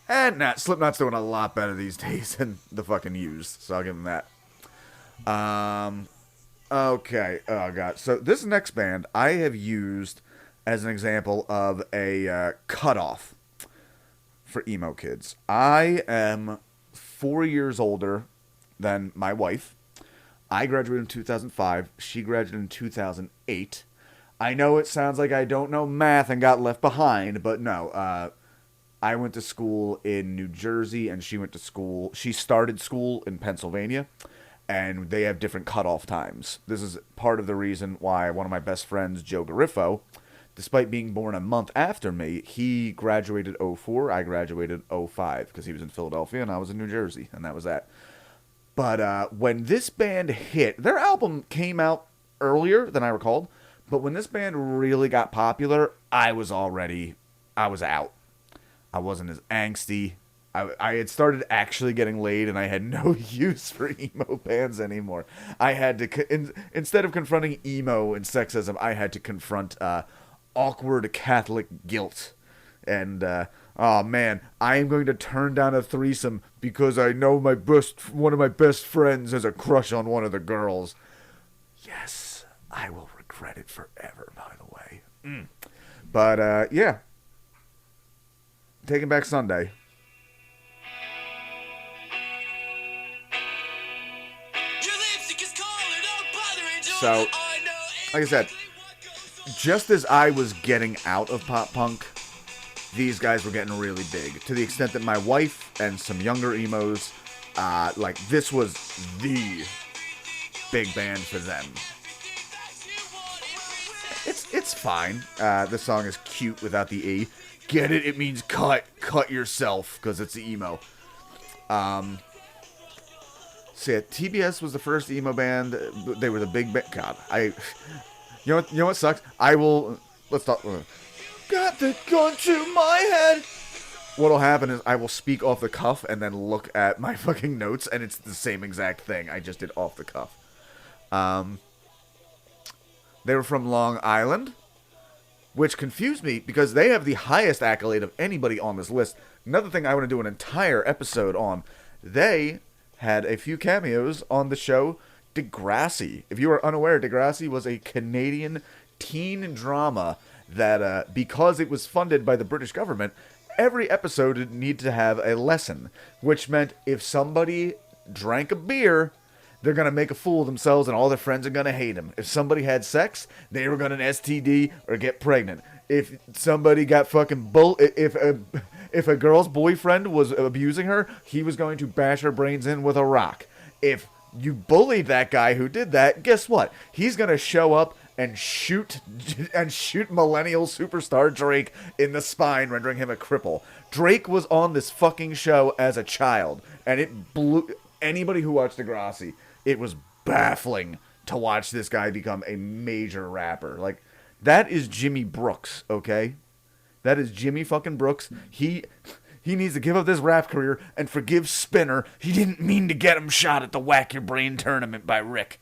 And Slipknot's doing a lot better these days than the fucking Used, so I'll give them that. Okay, oh god. So this next band I have used as an example of a cutoff for emo kids. I am 4 years older than my wife. I graduated in 2005. She graduated in 2008. I know it sounds like I don't know math and got left behind, but no. I went to school in New Jersey, and she started school in Pennsylvania, and they have different cutoff times. This is part of the reason why one of my best friends, Joe Garifo, despite being born a month after me, he graduated 04, I graduated 05, because he was in Philadelphia and I was in New Jersey, and that was that. But when this band hit, their album came out earlier than I recalled, but when this band really got popular, I was out. I wasn't as angsty. I had started actually getting laid, and I had no use for emo bands anymore. I had to, instead of confronting emo and sexism, I had to confront awkward Catholic guilt. And Oh man, I am going to turn down a threesome because I know one of my best friends has a crush on one of the girls. Yes, I will regret it forever, by the way. But, yeah. Taking Back Sunday. So, like I said, just as I was getting out of pop punk, these guys were getting really big. To the extent that my wife and some younger emos, this was the big band for them. It's fine. The song is cute without the E. Get it? It means cut yourself, because it's emo. So yeah, TBS was the first emo band. They were the big band. God, you know what sucks? Let's talk. Got the gun to my head. What'll happen is I will speak off the cuff and then look at my fucking notes, and it's the same exact thing I just did off the cuff. They were from Long Island, which confused me because they have the highest accolade of anybody on this list. Another thing I want to do an entire episode on. They had a few cameos on the show Degrassi. If you are unaware, Degrassi was a Canadian teen drama that, because it was funded by the British government, every episode needed to have a lesson, which meant if somebody drank a beer, they're going to make a fool of themselves and all their friends are going to hate them. If somebody had sex, they were going to STD or get pregnant. If somebody got fucking if a girl's boyfriend was abusing her, he was going to bash her brains in with a rock. If you bullied that guy who did that, guess what? He's going to show up and shoot millennial superstar Drake in the spine, rendering him a cripple. Drake was on this fucking show as a child, and it blew anybody who watched Degrassi. It was baffling to watch this guy become a major rapper. Like, that is Jimmy Brooks, okay? That is Jimmy fucking Brooks. He needs to give up this rap career and forgive Spinner. He didn't mean to get him shot at the Whack Your Brain tournament by Rick.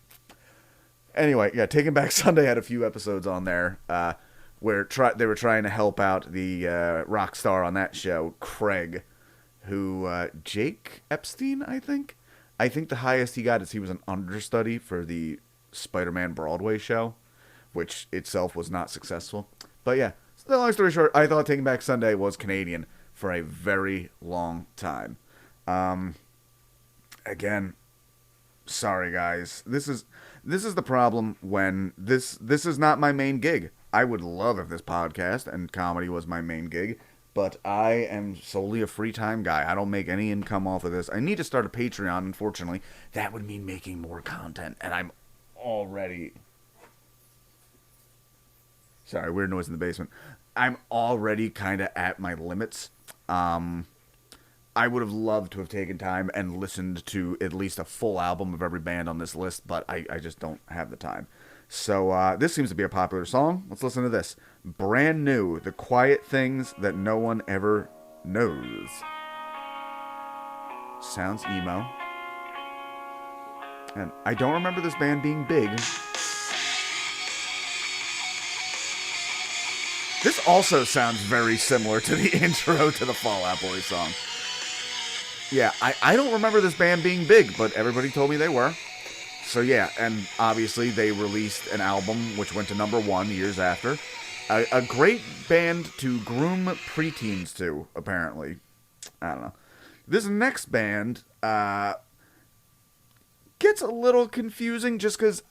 Anyway, yeah, Taking Back Sunday had a few episodes on there where they were trying to help out the rock star on that show, Craig, who, Jake Epstein, I think? I think the highest he got is he was an understudy for the Spider-Man Broadway show, which itself was not successful. But yeah, so long story short, I thought Taking Back Sunday was Canadian for a very long time. Again, sorry guys. This is the problem when this is not my main gig. I would love if this podcast and comedy was my main gig, but I am solely a free time guy. I don't make any income off of this. I need to start a Patreon, unfortunately. That would mean making more content, and I'm already... Sorry, weird noise in the basement. I'm already kind of at my limits. I would have loved to have taken time and listened to at least a full album of every band on this list, but I just don't have the time. So this seems to be a popular song. Let's listen to this. Brand new, The Quiet Things That No One Ever Knows. Sounds emo. And I don't remember this band being big. This also sounds very similar to the intro to the Fall Out Boy song. Yeah, I don't remember this band being big, but everybody told me they were. So yeah, and obviously they released an album which went to #1 years after. A great band to groom preteens to, apparently. I don't know. This next band gets a little confusing just because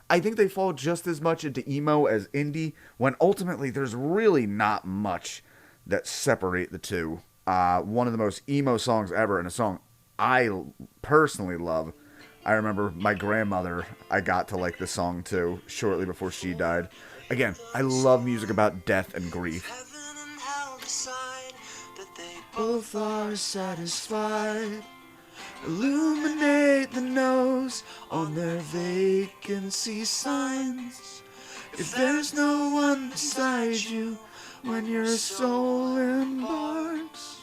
I think they fall just as much into emo as indie, when ultimately there's really not much that separate the two. One of the most emo songs ever, and a song I personally love. I remember my grandmother, I got to like this song too, shortly before she died. Again, I love music about death and grief. Both are satisfied. Illuminate the nose on their vacancy signs. If there's no one beside you when your soul embarks,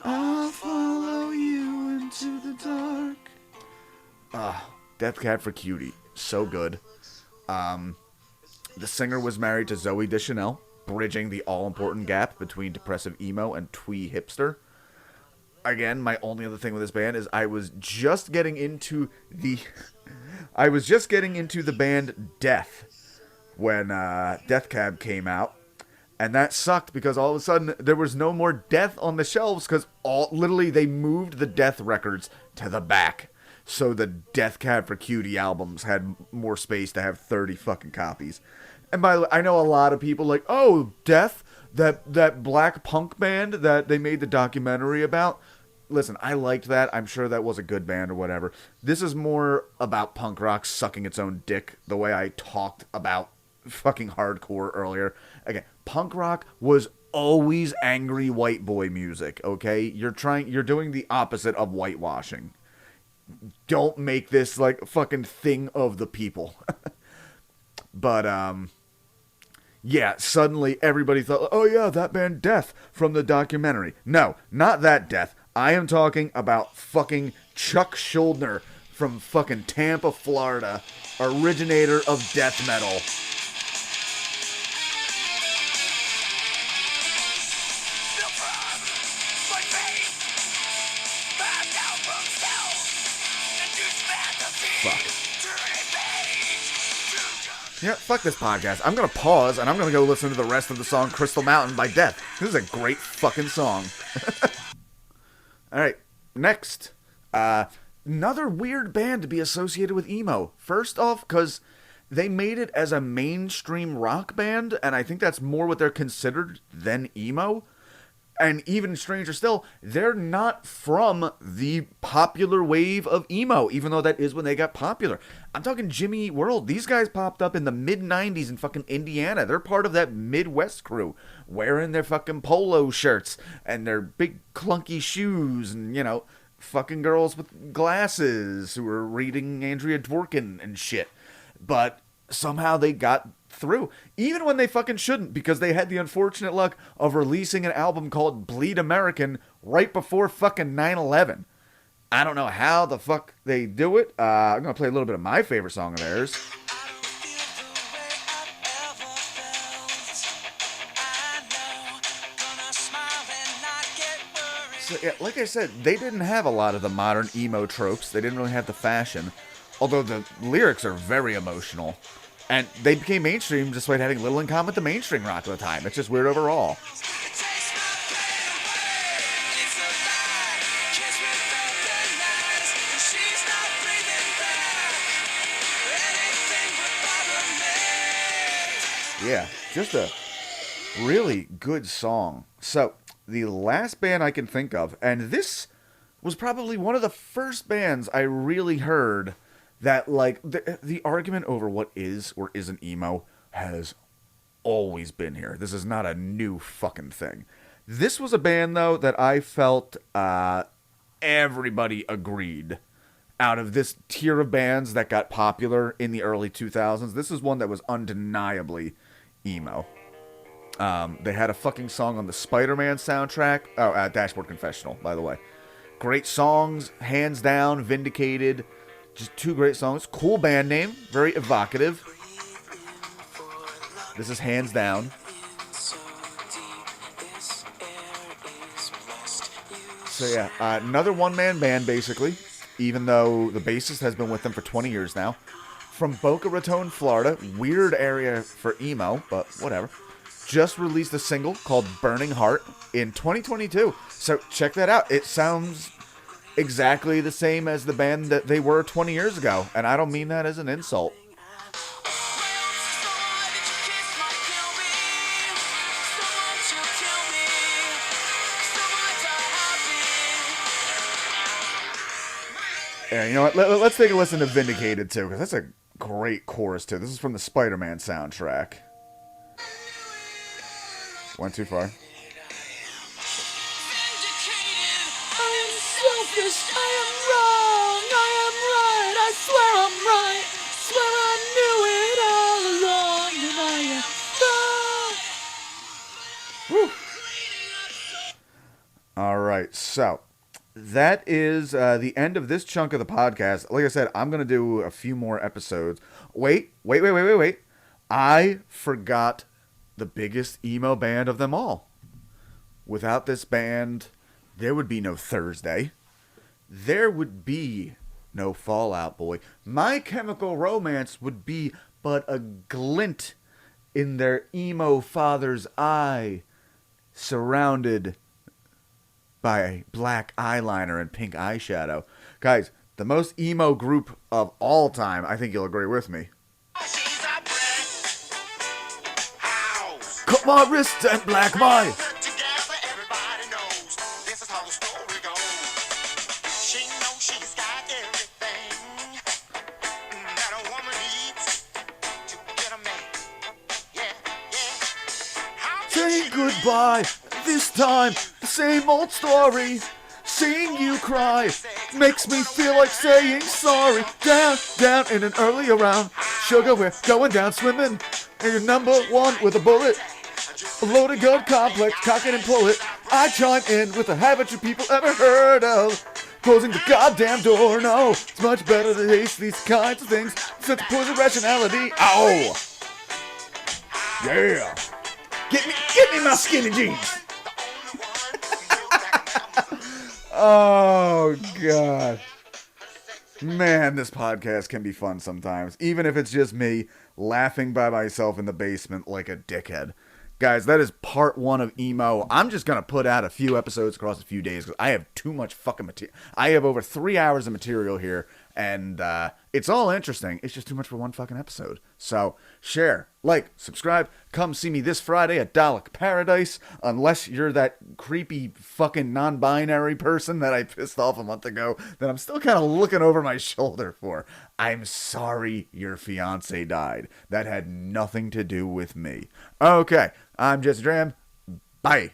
I'll follow you into the dark. Death Cab for Cutie. So good. The singer was married to Zooey Deschanel, bridging the all-important gap between depressive emo and twee hipster. Again, my only other thing with this band is I was just getting into the band Death when Death Cab came out, and that sucked because all of a sudden there was no more Death on the shelves because literally they moved the Death records to the back, so the Death Cab for Cutie albums had more space to have 30 fucking copies. And by the way, I know a lot of people like, oh, Death, that black punk band that they made the documentary about. Listen, I liked that. I'm sure that was a good band or whatever. This is more about punk rock sucking its own dick, the way I talked about fucking hardcore earlier. Again, punk rock was always angry white boy music, okay? You're doing the opposite of whitewashing. Don't make this like fucking thing of the people. But, yeah, suddenly everybody thought, oh yeah, that band Death from the documentary. No, not that Death. I am talking about fucking Chuck Schuldiner from fucking Tampa, Florida, originator of death metal. Fuck. Yeah, fuck this podcast. I'm gonna pause and I'm gonna go listen to the rest of the song Crystal Mountain by Death. This is a great fucking song. Alright, next. Another weird band to be associated with emo. First off, because they made it as a mainstream rock band, and I think that's more what they're considered than emo. And even stranger still, they're not from the popular wave of emo, even though that is when they got popular. I'm talking Jimmy Eat World. These guys popped up in the mid-90s in fucking Indiana. They're part of that Midwest crew, wearing their fucking polo shirts and their big clunky shoes and, you know, fucking girls with glasses who were reading Andrea Dworkin and shit. But somehow they got through, even when they fucking shouldn't, because they had the unfortunate luck of releasing an album called Bleed American right before fucking 9/11. I don't know how the fuck they do it. I'm gonna play a little bit of my favorite song of theirs. So, yeah, like I said, they didn't have a lot of the modern emo tropes. They didn't really have the fashion, although the lyrics are very emotional. And they became mainstream despite having little in common with the mainstream rock at the time. It's just weird overall. Yeah, just a really good song. So, the last band I can think of, and this was probably one of the first bands I really heard that, like, the argument over what is or isn't emo has always been here. This is not a new fucking thing. This was a band, though, that I felt everybody agreed. Out of this tier of bands that got popular in the early 2000s, this is one that was undeniably emo. They had a fucking song on the Spider-Man soundtrack. Oh, Dashboard Confessional, by the way. Great songs, hands down, Vindicated. Just two great songs. Cool band name. Very evocative. This is hands down. So yeah, another one-man band, basically. Even though the bassist has been with them for 20 years now. From Boca Raton, Florida. Weird area for emo, but whatever. Just released a single called Burning Heart in 2022. So check that out. It sounds exactly the same as the band that they were 20 years ago, and I don't mean that as an insult. Yeah, you know what? Let's take a listen to Vindicated too, because that's a great chorus too. This is from the Spider-Man soundtrack. Went too far. Selfish, I am wrong, I am right, I swear I'm right, swear I knew it all along, and I am wrong. Alright, so that is the end of this chunk of the podcast. Like I said, I'm going to do a few more episodes. Wait. I forgot the biggest emo band of them all. Without this band, there would be no Thursday. There would be no Fall Out Boy. My Chemical Romance would be but a glint in their emo father's eye, surrounded by black eyeliner and pink eyeshadow. Guys, the most emo group of all time, I think you'll agree with me. Cut my wrist and black my... Saying goodbye, this time, the same old story. Seeing you cry makes me feel like saying sorry. Down, down in an earlier round. Sugar, we're going down swimming. And you're number one with a bullet. A loaded gun complex, cock it and pull it. I chime in with a haven't you people ever heard of? Closing the goddamn door, no. It's much better to taste these kinds of things. Such poison rationality. Ow! Yeah! Get me my skinny jeans! Oh, God. Man, this podcast can be fun sometimes. Even if it's just me laughing by myself in the basement like a dickhead. Guys, that is part 1 of emo. I'm just going to put out a few episodes across a few days because I have too much fucking material. I have over 3 hours of material here, and it's all interesting. It's just too much for one fucking episode. So, share, like, subscribe. Come see me this Friday at Dalek Paradise. Unless you're that creepy fucking non-binary person that I pissed off a month ago that I'm still kind of looking over my shoulder for. I'm sorry your fiance died. That had nothing to do with me. Okay, I'm Jesse Dram. Bye.